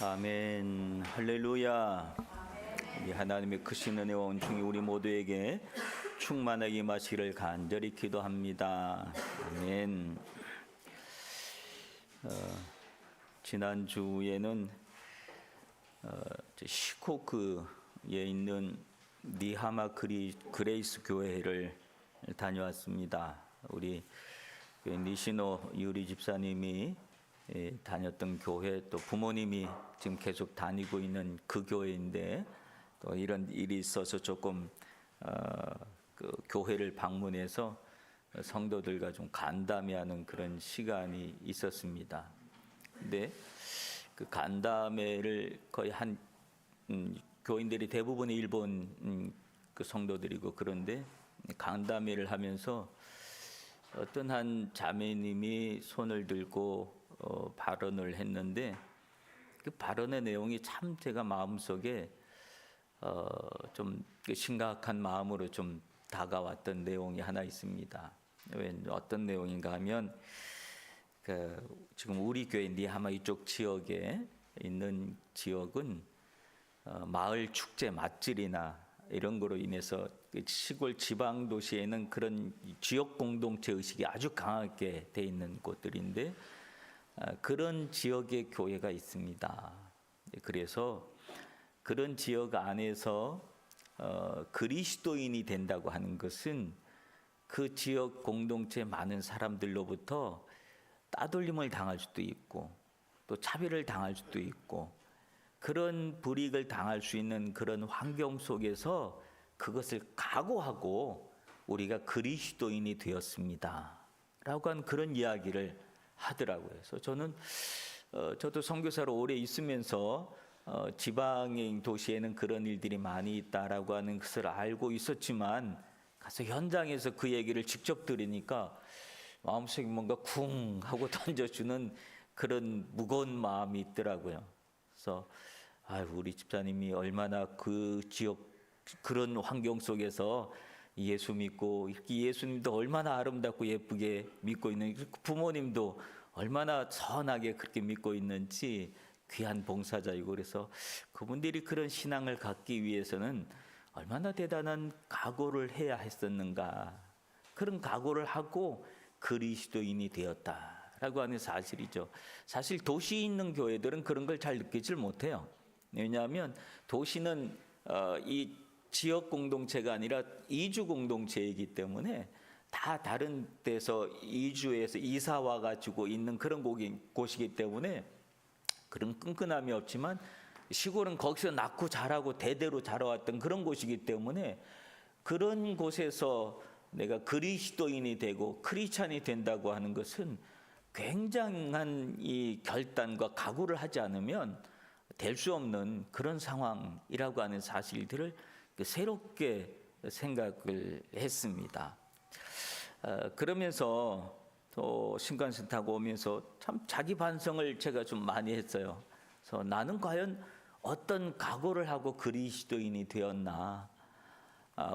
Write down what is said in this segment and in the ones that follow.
아멘. 할렐루야. 우리 하나님의 크신 은혜와 온충이 우리 모두에게 충만하게 임하시기를 간절히 기도합니다. 아멘. 지난주에는 시코크에 있는 니하마 그레이스 교회를 다녀왔습니다. 우리 니시노 유리 집사님이 다녔던 교회, 또 부모님이 지금 계속 다니고 있는 그 교회인데, 또 이런 일이 있어서 조금 그 교회를 방문해서 성도들과 좀 간담회하는 그런 시간이 있었습니다. 근데 그 간담회를 거의 교인들이 대부분이 일본 그 성도들이고, 그런데 간담회를 하면서 어떤 한 자매님이 손을 들고 발언을 했는데, 그 발언의 내용이 참 제가 마음속에 좀 심각한 마음으로 좀 다가왔던 내용이 하나 있습니다. 어떤 내용인가 하면, 지금 우리 교회 니하마 이쪽 지역에 있는 지역은 마을 축제 맛질이나 이런 거로 인해서 시골 지방 도시에는 그런 지역 공동체 의식이 아주 강하게 돼 있는 곳들인데, 그런 지역의 교회가 있습니다. 그래서 그런 지역 안에서 그리스도인이 된다고 하는 것은 그 지역 공동체 많은 사람들로부터 따돌림을 당할 수도 있고, 또 차별을 당할 수도 있고, 그런 불이익을 당할 수 있는 그런 환경 속에서 그것을 각오하고 우리가 그리스도인이 되었습니다 라고 한 그런 이야기를 하더라고요. 그래서 저도 선교사로 오래 있으면서 지방의 도시에는 그런 일들이 많이 있다라고 하는 것을 알고 있었지만, 가서 현장에서 그 얘기를 직접 들으니까 마음속에 뭔가 쿵 하고 던져주는 그런 무거운 마음이 있더라고요. 그래서 우리 집사님이 얼마나 그 지역 그런 환경 속에서 예수 믿고, 예수님도 얼마나 아름답고 예쁘게 믿고 있는, 부모님도 얼마나 선하게 그렇게 믿고 있는지 귀한 봉사자이고, 그래서 그분들이 그런 신앙을 갖기 위해서는 얼마나 대단한 각오를 해야 했었는가, 그런 각오를 하고 그리스도인이 되었다라고 하는 사실이죠. 사실 도시에 있는 교회들은 그런 걸 잘 느끼질 못해요. 왜냐하면 도시는 이 지역 공동체가 아니라 이주 공동체이기 때문에 다 다른 데서 이주해서 이사 와가지고 있는 그런 곳이기 때문에 그런 끈끈함이 없지만, 시골은 거기서 낳고 자라고 대대로 자라왔던 그런 곳이기 때문에 그런 곳에서 내가 그리스도인이 되고 크리스찬이 된다고 하는 것은 굉장한 이 결단과 각오를 하지 않으면 될 수 없는 그런 상황이라고 하는 사실들을 새롭게 생각을 했습니다. 그러면서 또 신간선 타고 오면서 참 자기 반성을 제가 좀 많이 했어요. 그래서 나는 과연 어떤 각오를 하고 그리스도인이 되었나?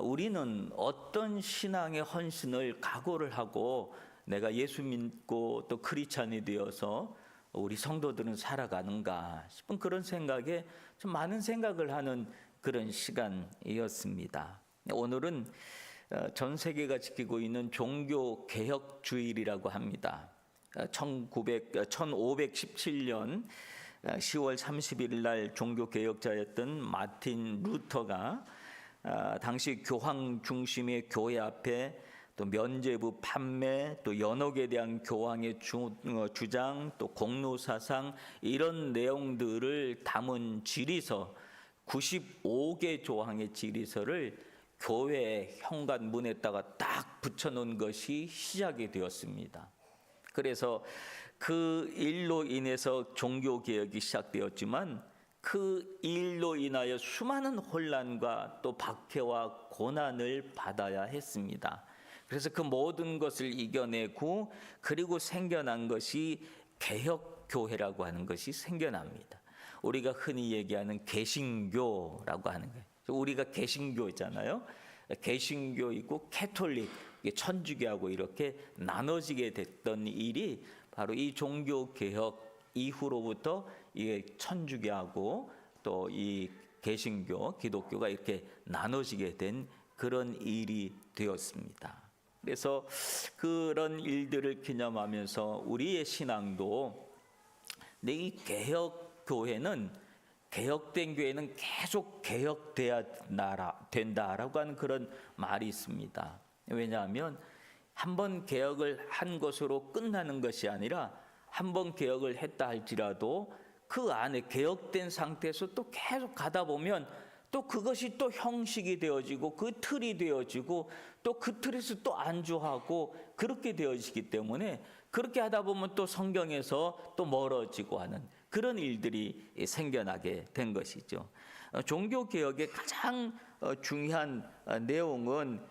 우리는 어떤 신앙의 헌신을 각오를 하고 내가 예수 믿고 또 크리스찬이 되어서 우리 성도들은 살아가는가 싶은 그런 생각에 좀 많은 생각을 하는 그런 시간이었습니다. 오늘은 전 세계가 지키고 있는 종교 개혁 주일이라고 합니다. 1517년 10월 31일 날 종교 개혁자였던 마틴 루터가 당시 교황 중심의 교회 앞에 또 면죄부 판매, 또 연옥에 대한 교황의 주장, 또 공로사상, 이런 내용들을 담은 지리서 95개 조항의 지리서를 교회 현관문에다가 딱 붙여놓은 것이 시작이 되었습니다. 그래서 그 일로 인해서 종교개혁이 시작되었지만, 그 일로 인하여 수많은 혼란과 또 박해와 고난을 받아야 했습니다. 그래서 그 모든 것을 이겨내고, 그리고 생겨난 것이 개혁교회라고 하는 것이 생겨납니다. 우리가 흔히 얘기하는 개신교라고 하는 거예요. 우리가 개신교잖아요. 개신교 있고 캐톨릭, 천주교하고 이렇게 나눠지게 됐던 일이 바로 이 종교개혁 이후로부터 이게 천주교하고 또 이 개신교, 기독교가 이렇게 나눠지게 된 그런 일이 되었습니다. 그래서 그런 일들을 기념하면서 우리의 신앙도 이 개혁 교회는 개혁된 교회는 계속 개혁돼야 된다라고 하는 그런 말이 있습니다. 왜냐하면 한번 개혁을 한 것으로 끝나는 것이 아니라 한번 개혁을 했다 할지라도 그 안에 개혁된 상태에서 또 계속 가다 보면 또 그것이 또 형식이 되어지고 그 틀이 되어지고 또 그 틀에서 또 안주하고 그렇게 되어지기 때문에 그렇게 하다 보면 또 성경에서 또 멀어지고 하는 그런 일들이 생겨나게 된 것이죠. 종교개혁의 가장 중요한 내용은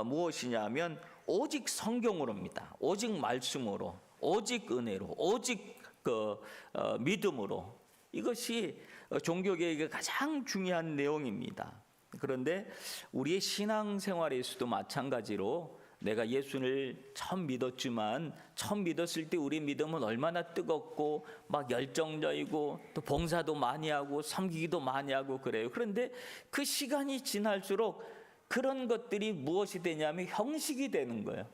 무엇이냐면 오직 성경으로입니다. 오직 말씀으로, 오직 은혜로, 오직 믿음으로. 이것이 종교개혁의 가장 중요한 내용입니다. 그런데 우리의 신앙생활에서도 마찬가지로 내가 예수를 처음 믿었지만 처음 믿었을 때 우리 믿음은 얼마나 뜨겁고 막 열정적이고 또 봉사도 많이 하고 섬기기도 많이 하고 그래요. 그런데 그 시간이 지날수록 그런 것들이 무엇이 되냐면 형식이 되는 거예요.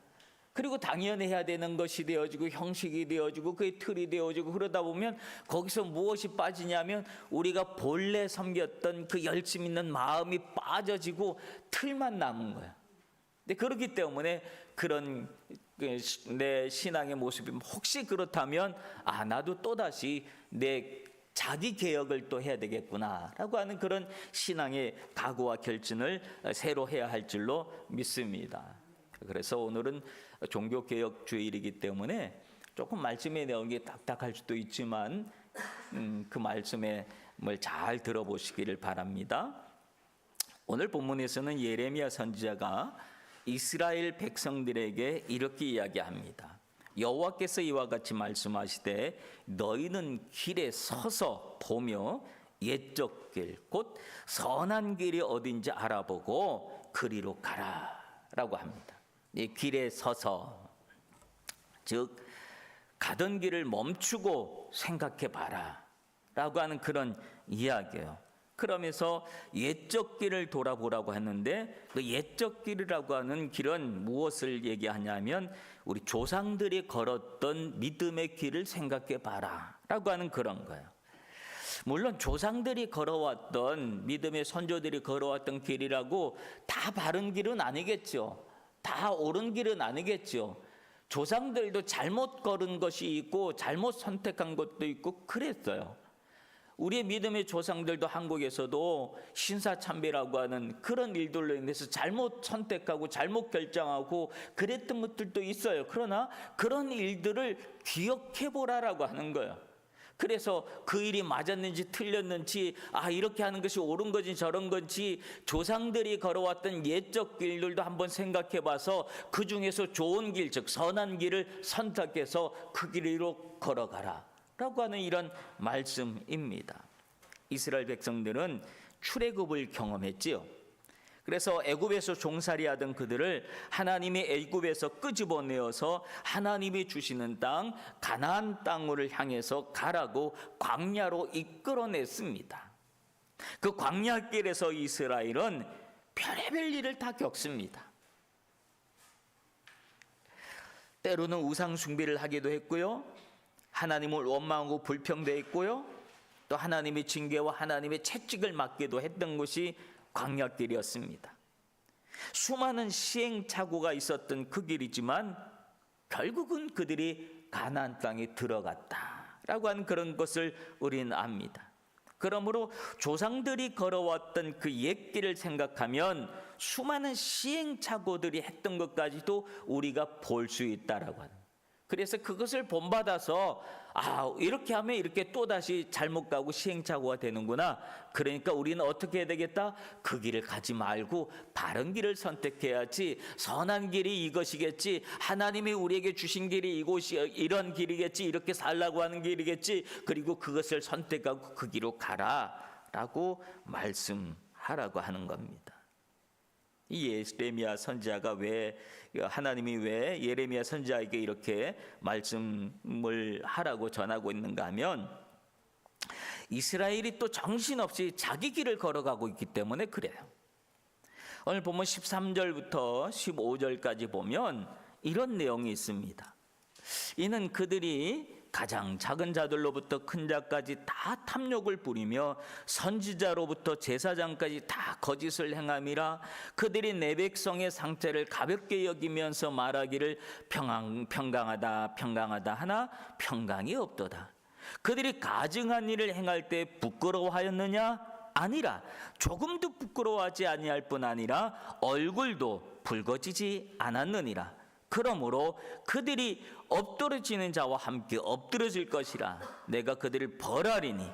그리고 당연히 해야 되는 것이 되어지고 형식이 되어지고 그의 틀이 되어지고 그러다 보면 거기서 무엇이 빠지냐면 우리가 본래 섬겼던 그 열심 있는 마음이 빠져지고 틀만 남은 거예요. 근데 그렇기 때문에 그런 내 신앙의 모습이 혹시 그렇다면 나도 또다시 내 자기 개혁을 또 해야 되겠구나라고 하는 그런 신앙의 각오와 결진을 새로 해야 할 줄로 믿습니다. 그래서 오늘은 종교개혁 주일이기 때문에 조금 말씀의 내용이 딱딱할 수도 있지만 그 말씀을 잘 들어보시기를 바랍니다. 오늘 본문에서는 예레미야 선지자가 이스라엘 백성들에게 이렇게 이야기합니다. 여호와께서 이와 같이 말씀하시되 너희는 길에 서서 보며 옛적 길 곧 선한 길이 어딘지 알아보고 그리로 가라라고 합니다. 이 길에 서서 즉 가던 길을 멈추고 생각해 봐라 라고 하는 그런 이야기예요. 그러면서 옛적 길을 돌아보라고 했는데 그 옛적 길이라고 하는 길은 무엇을 얘기하냐면 우리 조상들이 걸었던 믿음의 길을 생각해 봐라 라고 하는 그런 거예요. 물론 조상들이 걸어왔던 믿음의 선조들이 걸어왔던 길이라고 다 바른 길은 아니겠죠. 다 옳은 길은 아니겠죠. 조상들도 잘못 걸은 것이 있고 잘못 선택한 것도 있고 그랬어요. 우리의 믿음의 조상들도 한국에서도 신사참배라고 하는 그런 일들로 인해서 잘못 선택하고 잘못 결정하고 그랬던 것들도 있어요. 그러나 그런 일들을 기억해 보라라고 하는 거예요. 그래서 그 일이 맞았는지 틀렸는지 이렇게 하는 것이 옳은 건지 저런 건지 조상들이 걸어왔던 옛적 길들도 한번 생각해 봐서 그 중에서 좋은 길, 즉 선한 길을 선택해서 그 길로 걸어가라 라고 하는 이런 말씀입니다. 이스라엘 백성들은 출애굽을 경험했지요. 그래서 애굽에서 종살이하던 그들을 하나님이 애굽에서 끄집어내어서 하나님이 주시는 땅 가나안 땅을 향해서 가라고 광야로 이끌어냈습니다. 그 광야길에서 이스라엘은 별의별 일을 다 겪습니다. 때로는 우상 숭배를 하기도 했고요. 하나님을 원망하고 불평대했고요. 또 하나님의 징계와 하나님의 채찍을 맞기도 했던 것이 광야길이었습니다. 수많은 시행착오가 있었던 그 길이지만 결국은 그들이 가나안 땅에 들어갔다라고 하는 그런 것을 우리는 압니다. 그러므로 조상들이 걸어왔던 그 옛길을 생각하면 수많은 시행착오들이 했던 것까지도 우리가 볼 수 있다라고 하는. 그래서 그것을 본받아서 이렇게 하면 이렇게 또다시 잘못 가고 시행착오가 되는구나. 그러니까 우리는 어떻게 해야 되겠다? 그 길을 가지 말고 바른 길을 선택해야지. 선한 길이 이것이겠지. 하나님이 우리에게 주신 길이 이곳이 이런 길이겠지. 이렇게 살라고 하는 길이겠지. 그리고 그것을 선택하고 그 길로 가라 라고 말씀하라고 하는 겁니다. 이 예레미야 선지자가 왜 하나님이 왜 예레미야 선지자에게 이렇게 말씀을 하라고 전하고 있는가 하면 이스라엘이 또 정신없이 자기 길을 걸어가고 있기 때문에 그래요. 오늘 보면 13절부터 15절까지 보면 이런 내용이 있습니다. 이는 그들이 가장 작은 자들로부터 큰 자까지 다 탐욕을 부리며 선지자로부터 제사장까지 다 거짓을 행함이라. 그들이 내 백성의 상태를 가볍게 여기면서 말하기를 평강하다 평강하다 하나 평강이 없도다. 그들이 가증한 일을 행할 때 부끄러워하였느냐? 아니라 조금도 부끄러워하지 아니할 뿐 아니라 얼굴도 붉어지지 않았느니라. 그러므로 그들이 엎드러지는 자와 함께 엎드러질 것이라. 내가 그들을 벌하리니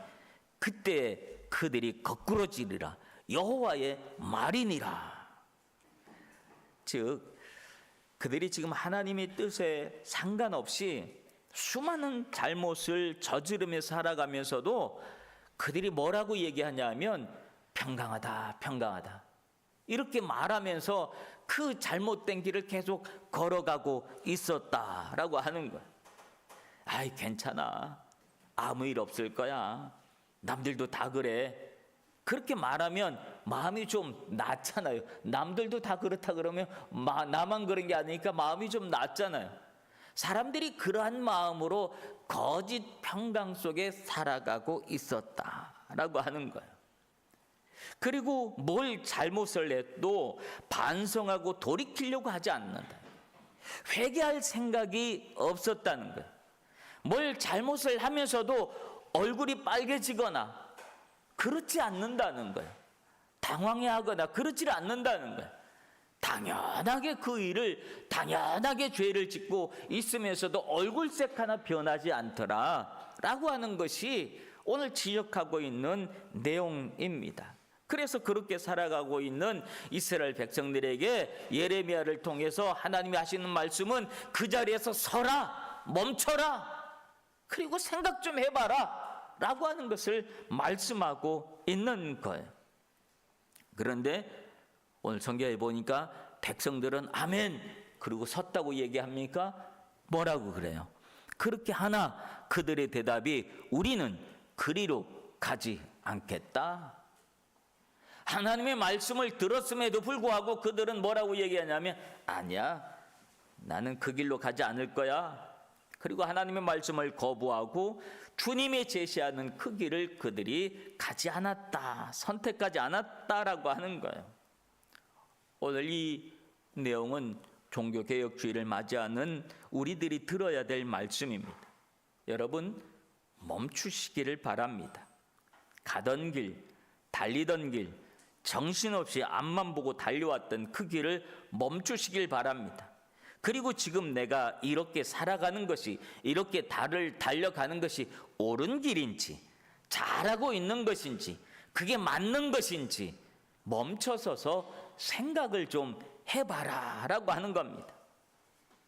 그때 그들이 거꾸러지리라. 여호와의 말이니라. 즉 그들이 지금 하나님의 뜻에 상관없이 수많은 잘못을 저지르며 살아가면서도 그들이 뭐라고 얘기하냐면 평강하다 평강하다 이렇게 말하면서 그 잘못된 길을 계속 걸어가고 있었다라고 하는 거야. 아이 괜찮아, 아무 일 없을 거야, 남들도 다 그래, 그렇게 말하면 마음이 좀 낫잖아요. 남들도 다 그렇다 그러면 나만 그런 게 아니니까 마음이 좀 낫잖아요. 사람들이 그러한 마음으로 거짓 평강 속에 살아가고 있었다라고 하는 거예요. 그리고 뭘 잘못을 해도 반성하고 돌이키려고 하지 않는다. 회개할 생각이 없었다는 거예요. 뭘 잘못을 하면서도 얼굴이 빨개지거나 그렇지 않는다는 거예요. 당황해하거나 그렇지 않는다는 거예요. 당연하게 그 일을 당연하게 죄를 짓고 있으면서도 얼굴색 하나 변하지 않더라 라고 하는 것이 오늘 지적하고 있는 내용입니다. 그래서 그렇게 살아가고 있는 이스라엘 백성들에게 예레미야를 통해서 하나님이 하시는 말씀은 그 자리에서 서라, 멈춰라, 그리고 생각 좀 해봐라 라고 하는 것을 말씀하고 있는 거예요. 그런데 오늘 성경에 보니까 백성들은 아멘 그리고 섰다고 얘기합니까? 뭐라고 그래요? 그렇게 하나 그들의 대답이 우리는 그리로 가지 않겠다. 하나님의 말씀을 들었음에도 불구하고 그들은 뭐라고 얘기하냐면 아니야, 나는 그 길로 가지 않을 거야. 그리고 하나님의 말씀을 거부하고 주님이 제시하는 그 길을 그들이 가지 않았다, 선택하지 않았다라고 하는 거예요. 오늘 이 내용은 종교개혁주의를 맞이하는 우리들이 들어야 될 말씀입니다. 여러분 멈추시기를 바랍니다. 가던 길, 달리던 길, 정신없이 앞만 보고 달려왔던 그 길을 멈추시길 바랍니다. 그리고 지금 내가 이렇게 살아가는 것이, 이렇게 달려가는 것이 옳은 길인지, 잘하고 있는 것인지, 그게 맞는 것인지 멈춰서서 생각을 좀 해봐라 라고 하는 겁니다.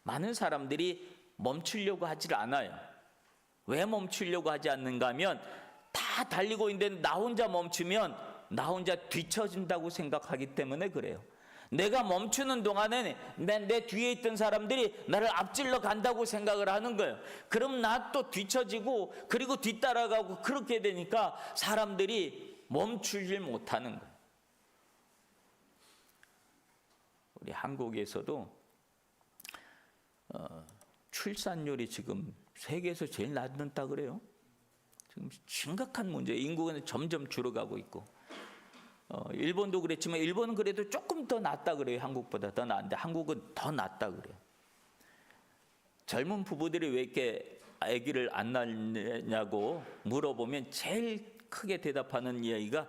많은 사람들이 멈추려고 하질 않아요. 왜 멈추려고 하지 않는가 하면 다 달리고 있는데 나 혼자 멈추면 나 혼자 뒤처진다고 생각하기 때문에 그래요. 내가 멈추는 동안에 내 뒤에 있던 사람들이 나를 앞질러 간다고 생각을 하는 거예요. 그럼 나 또 뒤처지고 그리고 뒤따라가고 그렇게 되니까 사람들이 멈추질 못하는 거예요. 우리 한국에서도 출산율이 지금 세계에서 제일 낮다 그래요. 지금 심각한 문제. 인구가 점점 줄어가고 있고, 일본도 그랬지만 일본은 그래도 조금 더 낫다 그래요. 한국보다 더 나은데 한국은 더 낫다 그래요. 젊은 부부들이 왜 이렇게 아기를 안 낳냐고 물어보면 제일 크게 대답하는 이야기가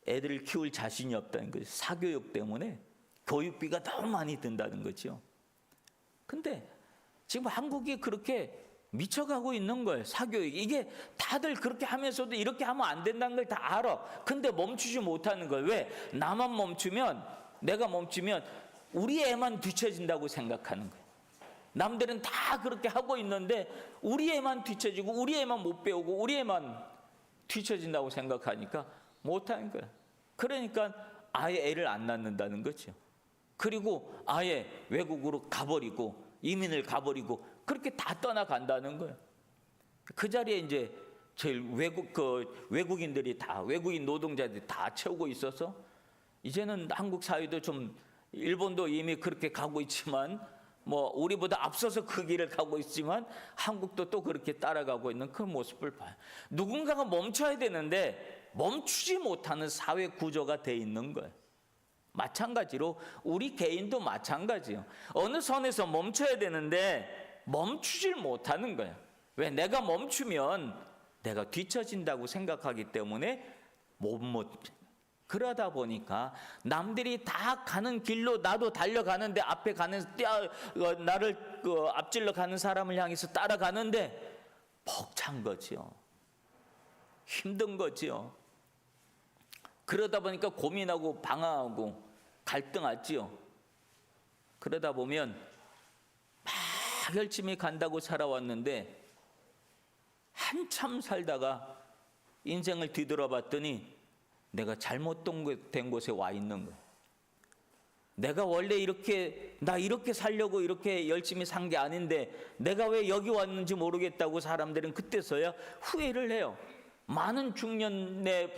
애들을 키울 자신이 없다는 거예요. 사교육 때문에 교육비가 너무 많이 든다는 거죠. 근데 지금 한국이 그렇게 미쳐가고 있는 거예요. 사교육. 이게 다들 그렇게 하면서도 이렇게 하면 안 된다는 걸 다 알아. 근데 멈추지 못하는 거예요. 왜? 나만 멈추면, 내가 멈추면 우리 애만 뒤처진다고 생각하는 거예요. 남들은 다 그렇게 하고 있는데 우리 애만 뒤처지고 우리 애만 못 배우고 우리 애만 뒤처진다고 생각하니까 못하는 거예요. 그러니까 아예 애를 안 낳는다는 거죠. 그리고 아예 외국으로 가버리고 이민을 가버리고 그렇게 다 떠나간다는 거예요. 그 자리에 이제 제일 외국인들이 다, 외국인 노동자들이 다 채우고 있어서 이제는 한국 사회도 좀, 일본도 이미 그렇게 가고 있지만 뭐 우리보다 앞서서 그 길을 가고 있지만 한국도 또 그렇게 따라가고 있는 그 모습을 봐요. 누군가가 멈춰야 되는데 멈추지 못하는 사회 구조가 돼 있는 거예요. 마찬가지로 우리 개인도 마찬가지예요. 어느 선에서 멈춰야 되는데 멈추질 못하는 거예요. 왜? 내가 멈추면 내가 뒤처진다고 생각하기 때문에 못 그러다 보니까 남들이 다 가는 길로 나도 달려가는데 앞에 가는 나를 앞질러 가는 사람을 향해서 따라가는데 벅찬 거지요. 힘든 거지요. 그러다 보니까 고민하고 방황하고 갈등하지요. 그러다 보면 막 열심히 간다고 살아왔는데 한참 살다가 인생을 뒤돌아봤더니 내가 잘못된 곳에 와 있는 거예요. 내가 원래 나 이렇게 살려고 이렇게 열심히 산 게 아닌데 내가 왜 여기 왔는지 모르겠다고 사람들은 그때서야 후회를 해요. 많은 중년의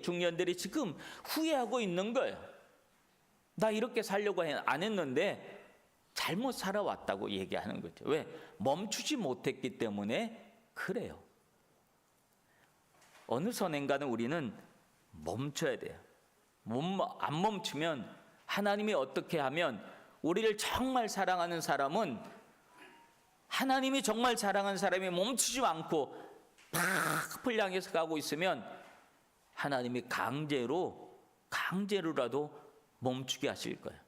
중년들이 지금 후회하고 있는 거예요. 나 이렇게 살려고 안 했는데 잘못 살아왔다고 얘기하는 거죠. 왜? 멈추지 못했기 때문에 그래요. 어느 선인가는 우리는 멈춰야 돼요. 안 멈추면 하나님이 어떻게 하면 우리를 정말 사랑하는 사람은 하나님이 정말 사랑하는 사람이 멈추지 않고 팍 향해서 가고 있으면 하나님이 강제로라도 멈추게 하실 거예요.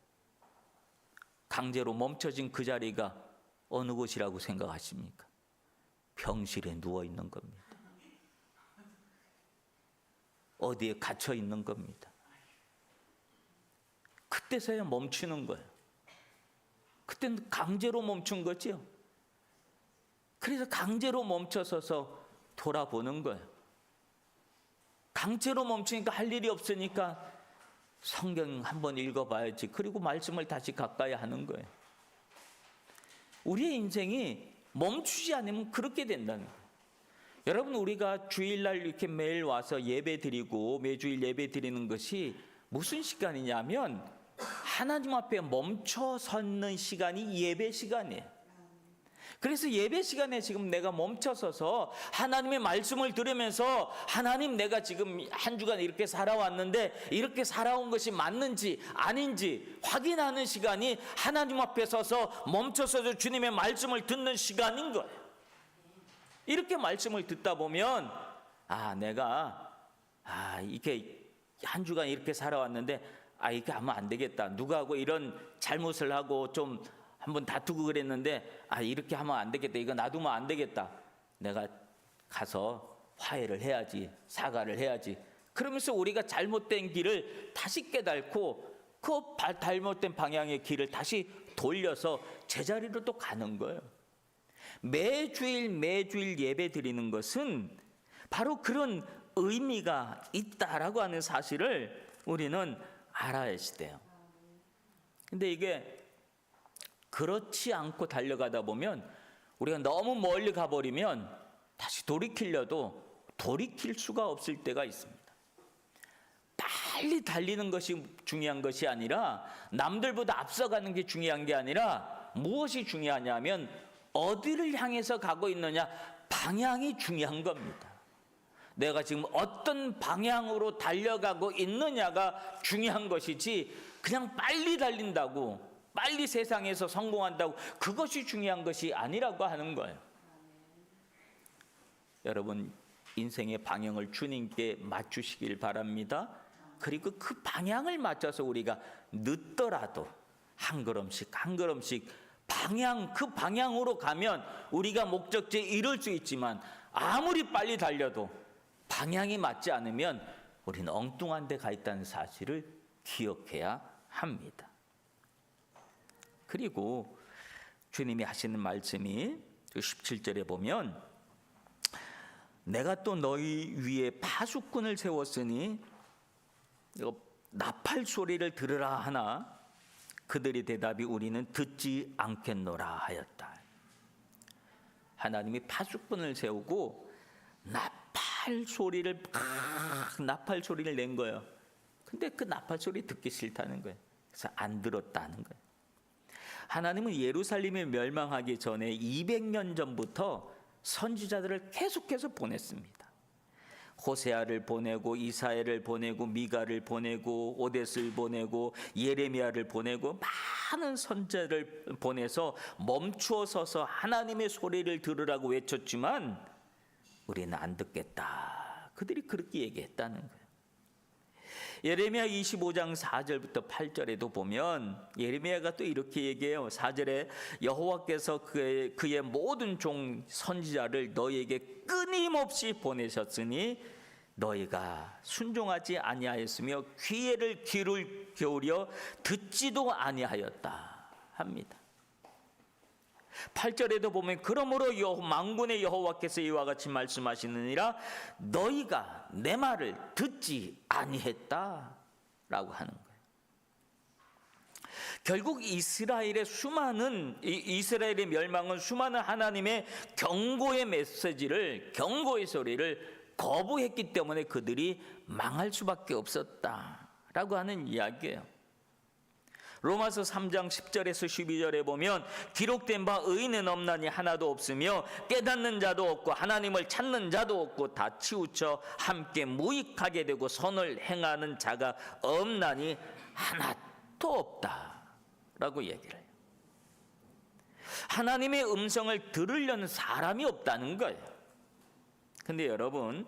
강제로 멈춰진 그 자리가 어느 곳이라고 생각하십니까? 병실에 누워 있는 겁니다. 어디에 갇혀 있는 겁니다. 그때서야 멈추는 거예요. 그때는 강제로 멈춘 거죠. 그래서 강제로 멈춰서서 돌아보는 거예요. 강제로 멈추니까 할 일이 없으니까 성경 한번 읽어봐야지. 그리고 말씀을 다시 가까이 하는 거예요. 우리의 인생이 멈추지 않으면 그렇게 된다는 거예요. 여러분, 우리가 주일날 이렇게 매일 와서 예배 드리고 매주일 예배 드리는 것이 무슨 시간이냐면 하나님 앞에 멈춰 서는 시간이 예배 시간이에요. 그래서 예배 시간에 지금 내가 멈춰서서 하나님의 말씀을 들으면서 하나님, 내가 지금 한 주간 이렇게 살아왔는데 이렇게 살아온 것이 맞는지 아닌지 확인하는 시간이 하나님 앞에 서서 멈춰서서 주님의 말씀을 듣는 시간인 거예요. 이렇게 말씀을 듣다 보면 내가 이렇게 한 주간 이렇게 살아왔는데 이렇게 하면 안 되겠다. 누구하고 이런 잘못을 하고 좀 한번 다투고 그랬는데 이렇게 하면 안 되겠다. 이거 놔두면 안 되겠다. 내가 가서 화해를 해야지. 사과를 해야지. 그러면서 우리가 잘못된 길을 다시 깨닫고 그 잘못된 방향의 길을 다시 돌려서 제자리로 또 가는 거예요. 매주일 예배 드리는 것은 바로 그런 의미가 있다라고 하는 사실을 우리는 알아야 돼요. 근데 이게 그렇지 않고 달려가다 보면 우리가 너무 멀리 가버리면 다시 돌이키려도 돌이킬 수가 없을 때가 있습니다. 빨리 달리는 것이 중요한 것이 아니라, 남들보다 앞서가는 게 중요한 게 아니라 무엇이 중요하냐면 어디를 향해서 가고 있느냐, 방향이 중요한 겁니다. 내가 지금 어떤 방향으로 달려가고 있느냐가 중요한 것이지, 그냥 빨리 달린다고, 빨리 세상에서 성공한다고 그것이 중요한 것이 아니라고 하는 거예요. 여러분, 인생의 방향을 주님께 맞추시길 바랍니다. 그리고 그 방향을 맞춰서 우리가 늦더라도 한 걸음씩 그 방향으로 가면 우리가 목적지에 이룰 수 있지만, 아무리 빨리 달려도 방향이 맞지 않으면 우리는 엉뚱한 데 가 있다는 사실을 기억해야 합니다. 그리고 주님이 하시는 말씀이 17절에 보면, 내가 또 너희 위에 파수꾼을 세웠으니 나팔 소리를 들으라 하나, 그들의 대답이 우리는 듣지 않겠노라 하였다. 하나님이 파수꾼을 세우고 나팔 소리를 낸 거예요. 근데 그 나팔 소리 듣기 싫다는 거예요. 그래서 안 들었다는 거예요. 하나님은 예루살렘이 멸망하기 전에 200년 전부터 선지자들을 계속해서 보냈습니다. 호세아를 보내고 이사야를 보내고 미가를 보내고 오뎃을 보내고 예레미야를 보내고 많은 선지자를 보내서 멈추어 서서 하나님의 소리를 들으라고 외쳤지만 우리는 안 듣겠다. 그들이 그렇게 얘기했다는 거예요. 예레미야 25장 4절부터 8절에도 보면 예레미야가 또 이렇게 얘기해요. 4절에 여호와께서 그의 모든 종 선지자를 너희에게 끊임없이 보내셨으니 너희가 순종하지 아니하였으며 귀를 기울여 듣지도 아니하였다 합니다. 8절에도 보면 그러므로 만군의 여호와께서 이와 같이 말씀하시느니라 너희가 내 말을 듣지 아니했다라고 하는 거예요. 결국 이스라엘의 멸망은 수많은 하나님의 경고의 메시지를, 경고의 소리를 거부했기 때문에 그들이 망할 수밖에 없었다라고 하는 이야기예요. 로마서 3장 10절에서 12절에 보면 기록된 바 의인은 없나니 하나도 없으며 깨닫는 자도 없고 하나님을 찾는 자도 없고 다 치우쳐 함께 무익하게 되고 선을 행하는 자가 없나니 하나도 없다라고 얘기를 해요. 하나님의 음성을 들으려는 사람이 없다는 거예요. 근데 여러분,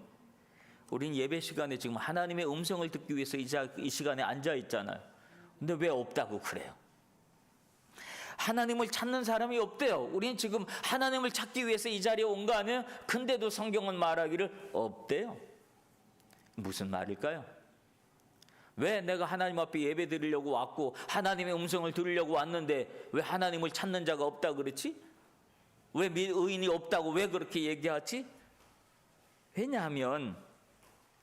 우린 예배 시간에 지금 하나님의 음성을 듣기 위해서 이 시간에 앉아 있잖아요. 근데 왜 없다고 그래요? 하나님을 찾는 사람이 없대요. 우리는 지금 하나님을 찾기 위해서 이 자리에 온 거 아니에요? 근데도 성경은 말하기를 없대요. 무슨 말일까요? 왜 내가 하나님 앞에 예배 드리려고 왔고 하나님의 음성을 들으려고 왔는데 왜 하나님을 찾는 자가 없다 그렇지? 왜 의인이 없다고 왜 그렇게 얘기하지? 왜냐하면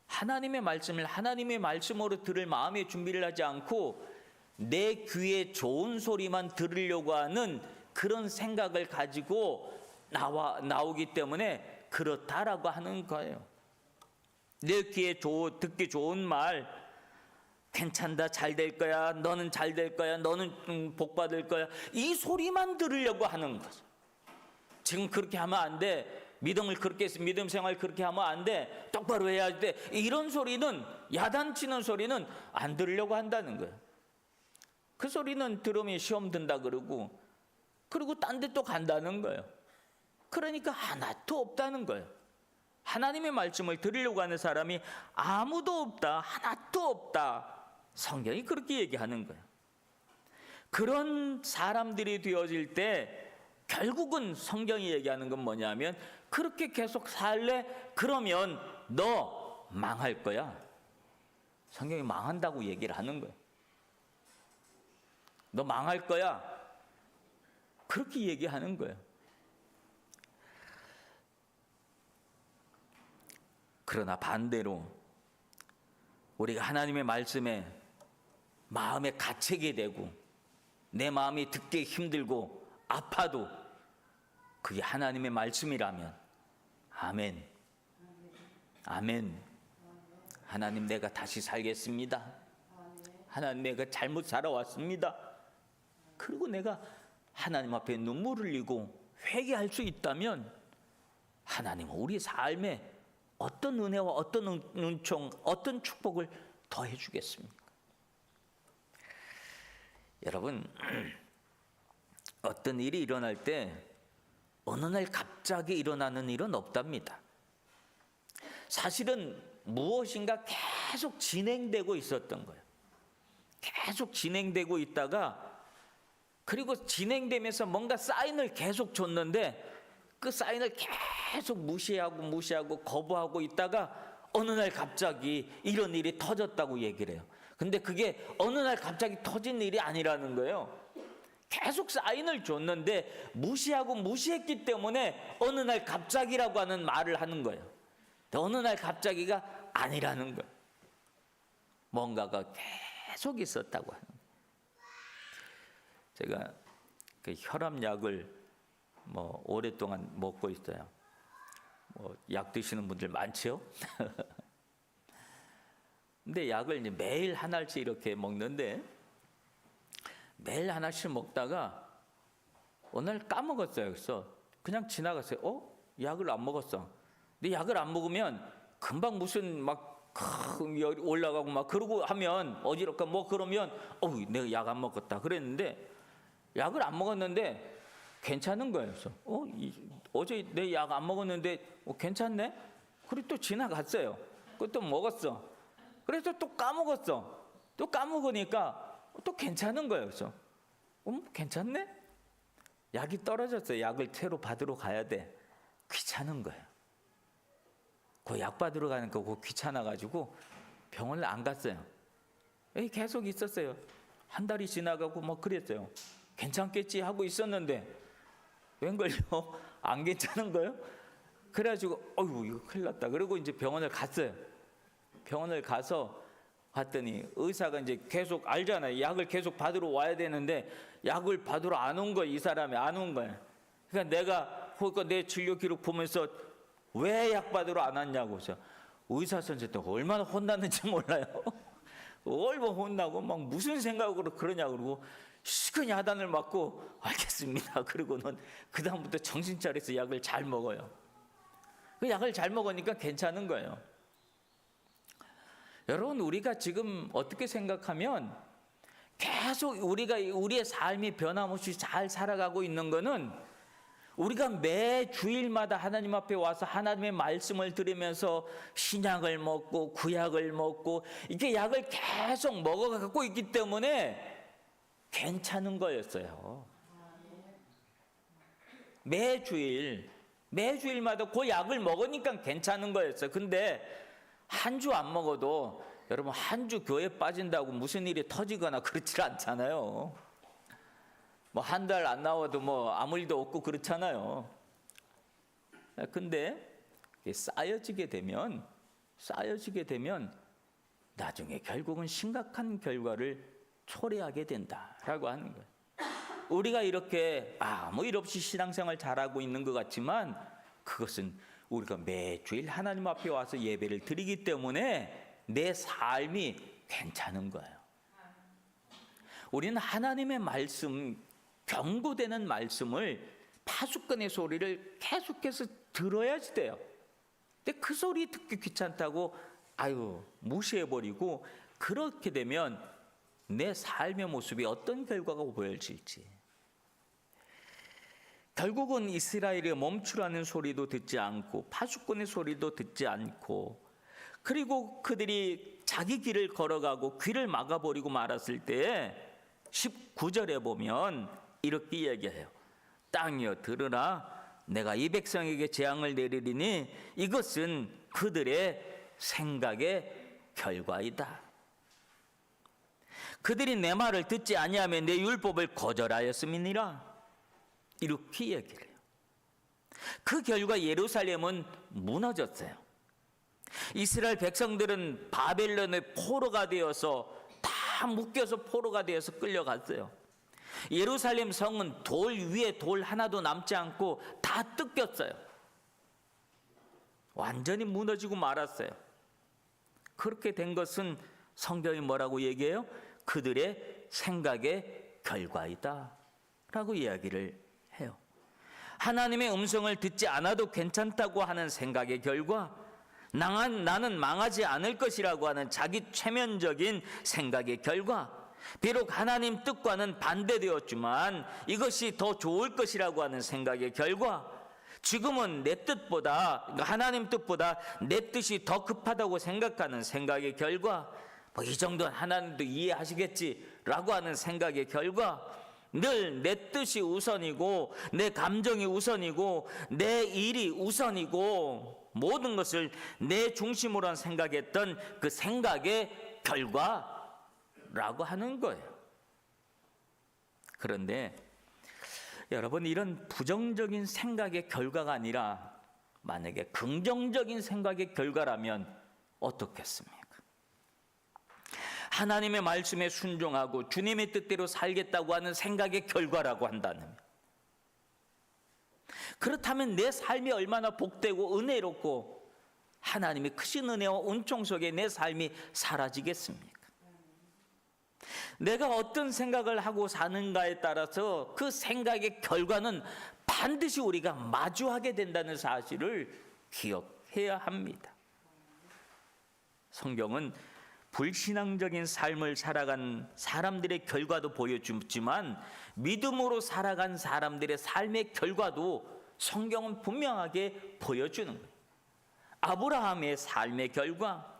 하나님의 말씀을 하나님의 말씀으로 들을 마음의 준비를 하지 않고 내 귀에 좋은 소리만 들으려고 하는 그런 생각을 가지고 나오기 때문에 그렇다라고 하는 거예요. 내 귀에 듣기 좋은 말, 괜찮다, 잘 될 거야, 너는 잘 될 거야, 너는 복 받을 거야, 이 소리만 들으려고 하는 거죠. 지금 그렇게 하면 안 돼. 믿음 생활 그렇게 하면 안 돼. 똑바로 해야 돼. 이런 소리는, 야단치는 소리는 안 들으려고 한다는 거예요. 그 소리는 들으면 시험 든다 그러고 그리고 딴 데 또 간다는 거예요. 그러니까 하나도 없다는 거예요. 하나님의 말씀을 들으려고 하는 사람이 아무도 없다, 하나도 없다. 성경이 그렇게 얘기하는 거예요. 그런 사람들이 되어질 때 결국은 성경이 얘기하는 건 뭐냐면 그렇게 계속 살래? 그러면 너 망할 거야. 성경이 망한다고 얘기를 하는 거예요. 너 망할 거야. 그렇게 얘기하는 거예요. 그러나 반대로 우리가 하나님의 말씀에 마음에 갇히게 되고 내 마음이 듣기 힘들고 아파도 그게 하나님의 말씀이라면 아멘, 아멘. 하나님 내가 다시 살겠습니다. 하나님 내가 잘못 살아왔습니다. 그리고 내가 하나님 앞에 눈물을 흘리고 회개할 수 있다면 하나님은 우리 삶에 어떤 은혜와 어떤 은총, 어떤 축복을 더해 주겠습니까? 여러분, 어떤 일이 일어날 때 어느 날 갑자기 일어나는 일은 없답니다. 사실은 무엇인가 계속 진행되고 있었던 거예요. 계속 진행되고 있다가 그리고 진행되면서 뭔가 사인을 계속 줬는데 그 사인을 계속 무시하고 거부하고 있다가 어느 날 갑자기 이런 일이 터졌다고 얘기를 해요. 근데 그게 어느 날 갑자기 터진 일이 아니라는 거예요. 계속 사인을 줬는데 무시했기 때문에 어느 날 갑자기라고 하는 말을 하는 거예요. 어느 날 갑자기가 아니라는 거예요. 뭔가가 계속 있었다고 하는 거예요. 제가 그 혈압약을 뭐 오랫동안 먹고 있어요. 뭐 약 드시는 분들 많죠? 근데 약을 이제 매일 하나씩 이렇게 먹는데 매일 하나씩 먹다가 어느 날 까먹었어요. 그래서 그냥 지나갔어요. 약을 안 먹었어. 근데 약을 안 먹으면 금방 무슨 막 열이 올라가고 막 그러고 하면 어지럽고 뭐 그러면 내가 약 안 먹었다 그랬는데 약을 안 먹었는데 괜찮은 거예요. 그래서 어제 내 약 안 먹었는데 괜찮네? 그리고 또 지나갔어요. 그것도 먹었어. 그래서 또 까먹었어. 또 까먹으니까 또 괜찮은 거예요. 그래서 괜찮네? 약이 떨어졌어요. 약을 새로 받으러 가야 돼. 귀찮은 거예요. 그 약 받으러 가니까 그거 귀찮아가지고 병원을 안 갔어요. 계속 있었어요. 한 달이 지나가고 뭐 그랬어요. 괜찮겠지 하고 있었는데 웬걸요? 안 괜찮은 거예요? 그래가지고 이거 큰일 났다. 그리고 이제 병원을 갔어요. 병원을 가서 봤더니 의사가 이제 계속 알잖아요. 약을 계속 받으러 와야 되는데 약을 받으러 안 온 거예요. 이 사람이 안 온 거예요. 그러니까 내가 내 진료 기록 보면서 왜 약 받으러 안 왔냐고. 그래서 의사 선생님한테 얼마나 혼났는지 몰라요. 얼마나 혼나고 막 무슨 생각으로 그러냐고 그러고 시큰이 하단을 맞고 알겠습니다. 그리고는 그 다음부터 정신 차려서 약을 잘 먹어요. 그 약을 잘 먹으니까 괜찮은 거예요. 여러분, 우리가 지금 어떻게 생각하면 계속 우리의 삶이 변함없이 잘 살아가고 있는 거는 우리가 매 주일마다 하나님 앞에 와서 하나님의 말씀을 들으면서 신약을 먹고 구약을 먹고 이렇게 약을 계속 먹어갖고 있기 때문에 괜찮은 거였어요. 매주일마다 그 약을 먹으니까 괜찮은 거였어요. 근데 한 주 안 먹어도 여러분 한 주 교회 빠진다고 무슨 일이 터지거나 그렇지 않잖아요. 뭐 한 달 안 나와도 뭐 아무 일도 없고 그렇잖아요. 근데 쌓여지게 되면 나중에 결국은 심각한 결과를 초래하게 된다라고 하는 거예요. 우리가 이렇게 아무 일 없이 신앙생활 잘하고 있는 것 같지만 그것은 우리가 매주일 하나님 앞에 와서 예배를 드리기 때문에 내 삶이 괜찮은 거예요. 우리는 하나님의 말씀, 경고되는 말씀을 파수꾼의 소리를 계속해서 들어야지 돼요. 근데 그 소리 듣기 귀찮다고 무시해버리고 그렇게 되면 내 삶의 모습이 어떤 결과가 보여질지. 결국은 이스라엘의 멈추라는 소리도 듣지 않고 파수꾼의 소리도 듣지 않고 그리고 그들이 자기 길을 걸어가고 귀를 막아버리고 말았을 때 19절에 보면 이렇게 이야기해요. 땅이여 들으라. 내가 이 백성에게 재앙을 내리리니 이것은 그들의 생각의 결과이다. 그들이 내 말을 듣지 아니하며 내 율법을 거절하였음이니라. 이렇게 얘기를 해요. 그 결과 예루살렘은 무너졌어요. 이스라엘 백성들은 바벨론의 포로가 되어서 다 묶여서 포로가 되어서 끌려갔어요. 예루살렘 성은 돌 위에 돌 하나도 남지 않고 다 뜯겼어요. 완전히 무너지고 말았어요. 그렇게 된 것은 성경이 뭐라고 얘기해요? 그들의 생각의 결과이다 라고 이야기를 해요. 하나님의 음성을 듣지 않아도 괜찮다고 하는 생각의 결과, 나는 망하지 않을 것이라고 하는 자기 최면적인 생각의 결과, 비록 하나님 뜻과는 반대되었지만 이것이 더 좋을 것이라고 하는 생각의 결과, 지금은 내 뜻보다, 하나님 뜻보다 내 뜻이 더 급하다고 생각하는 생각의 결과, 이 정도는 하나님도 이해하시겠지라고 하는 생각의 결과, 늘 내 뜻이 우선이고 내 감정이 우선이고 내 일이 우선이고 모든 것을 내 중심으로 생각했던 그 생각의 결과라고 하는 거예요. 그런데 여러분, 이런 부정적인 생각의 결과가 아니라 만약에 긍정적인 생각의 결과라면 어떻겠습니까? 하나님의 말씀에 순종하고 주님의 뜻대로 살겠다고 하는 생각의 결과라고 한다면, 그렇다면 내 삶이 얼마나 복되고 은혜롭고 하나님의 크신 은혜와 은총 속에 내 삶이 사라지겠습니까? 내가 어떤 생각을 하고 사는가에 따라서 그 생각의 결과는 반드시 우리가 마주하게 된다는 사실을 기억해야 합니다. 성경은 불신앙적인 삶을 살아간 사람들의 결과도 보여주지만 믿음으로 살아간 사람들의 삶의 결과도 성경은 분명하게 보여주는 거예요. 아브라함의 삶의 결과,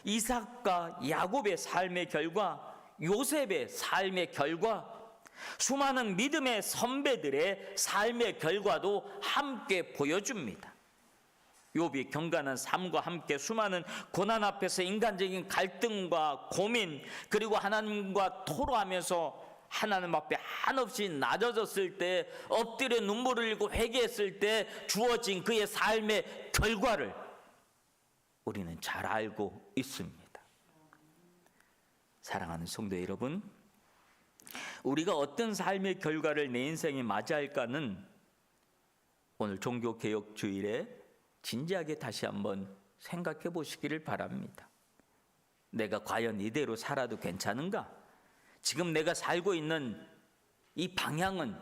이삭과 야곱의 삶의 결과, 요셉의 삶의 결과, 수많은 믿음의 선배들의 삶의 결과도 함께 보여줍니다. 욥이 경건한 삶과 함께 수많은 고난 앞에서 인간적인 갈등과 고민, 그리고 하나님과 토로하면서 하나님 앞에 한없이 낮아졌을 때, 엎드려 눈물을 흘리고 회개했을 때 주어진 그의 삶의 결과를 우리는 잘 알고 있습니다. 사랑하는 성도 여러분, 우리가 어떤 삶의 결과를 내 인생에 맞이할까는 오늘 종교개혁 주일에 진지하게 다시 한번 생각해 보시기를 바랍니다. 내가 과연 이대로 살아도 괜찮은가? 지금 내가 살고 있는 이 방향은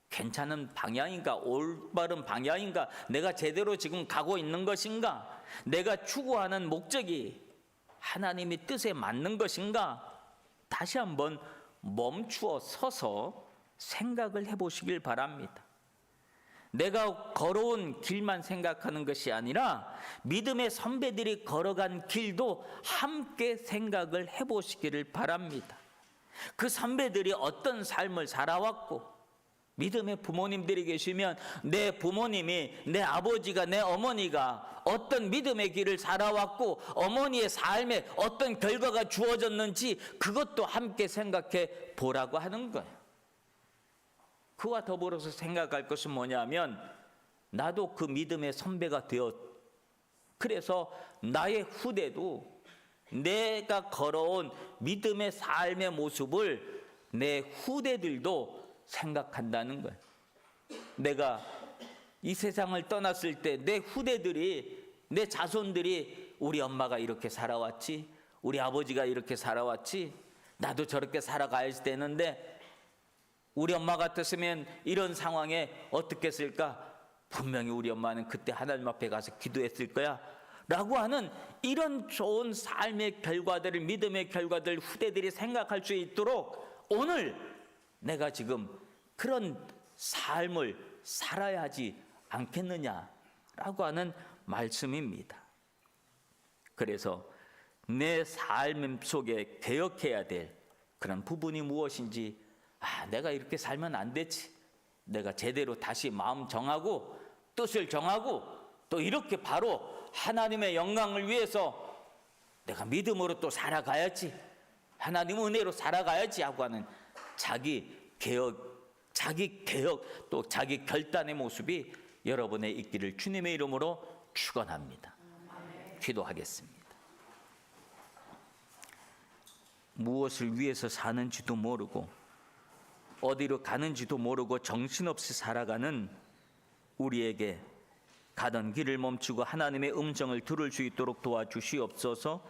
괜찮은 방향인가? 올바른 방향인가? 내가 제대로 지금 가고 있는 것인가? 내가 추구하는 목적이 하나님의 뜻에 맞는 것인가? 다시 한번 멈추어 서서 생각을 해보시길 바랍니다. 내가 걸어온 길만 생각하는 것이 아니라 믿음의 선배들이 걸어간 길도 함께 생각을 해보시기를 바랍니다. 그 선배들이 어떤 삶을 살아왔고, 믿음의 부모님들이 계시면 내 부모님이, 내 아버지가, 내 어머니가 어떤 믿음의 길을 살아왔고 어머니의 삶에 어떤 결과가 주어졌는지 그것도 함께 생각해 보라고 하는 거예요. 그와 더불어서 생각할 것은 뭐냐면, 나도 그 믿음의 선배가 되었, 그래서 나의 후대도 내가 걸어온 믿음의 삶의 모습을 내 후대들도 생각한다는 거예요. 내가 이 세상을 떠났을 때 내 후대들이, 내 자손들이 우리 엄마가 이렇게 살아왔지, 우리 아버지가 이렇게 살아왔지, 나도 저렇게 살아가야 되는데 우리 엄마 같았으면 이런 상황에 어떻게 했을까? 분명히 우리 엄마는 그때 하나님 앞에 가서 기도했을 거야 라고 하는 이런 좋은 삶의 결과들을, 믿음의 결과들 후대들이 생각할 수 있도록 오늘 내가 지금 그런 삶을 살아야 하지 않겠느냐라고 하는 말씀입니다. 그래서 내 삶 속에 개혁해야 될 그런 부분이 무엇인지, 내가 이렇게 살면 안 되지, 내가 제대로 다시 마음 정하고 뜻을 정하고 또 이렇게 바로 하나님의 영광을 위해서 내가 믿음으로 또 살아가야지, 하나님 은혜로 살아가야지 하고 하는 자기 개혁 또 자기 결단의 모습이 여러분의 있기를 주님의 이름으로 축원합니다. 기도하겠습니다. 무엇을 위해서 사는지도 모르고 어디로 가는지도 모르고 정신없이 살아가는 우리에게 가던 길을 멈추고 하나님의 음성을 들을 수 있도록 도와주시옵소서.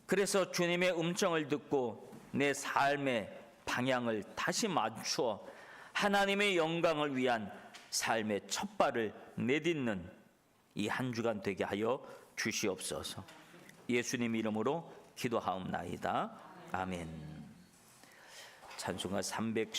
그래서 주님의 음성을 듣고 내 삶의 방향을 다시 맞추어 하나님의 영광을 위한 삶의 첫 발을 내딛는 이 한 주간 되게 하여 주시옵소서. 예수님 이름으로 기도하옵나이다. 아멘. 찬송가 300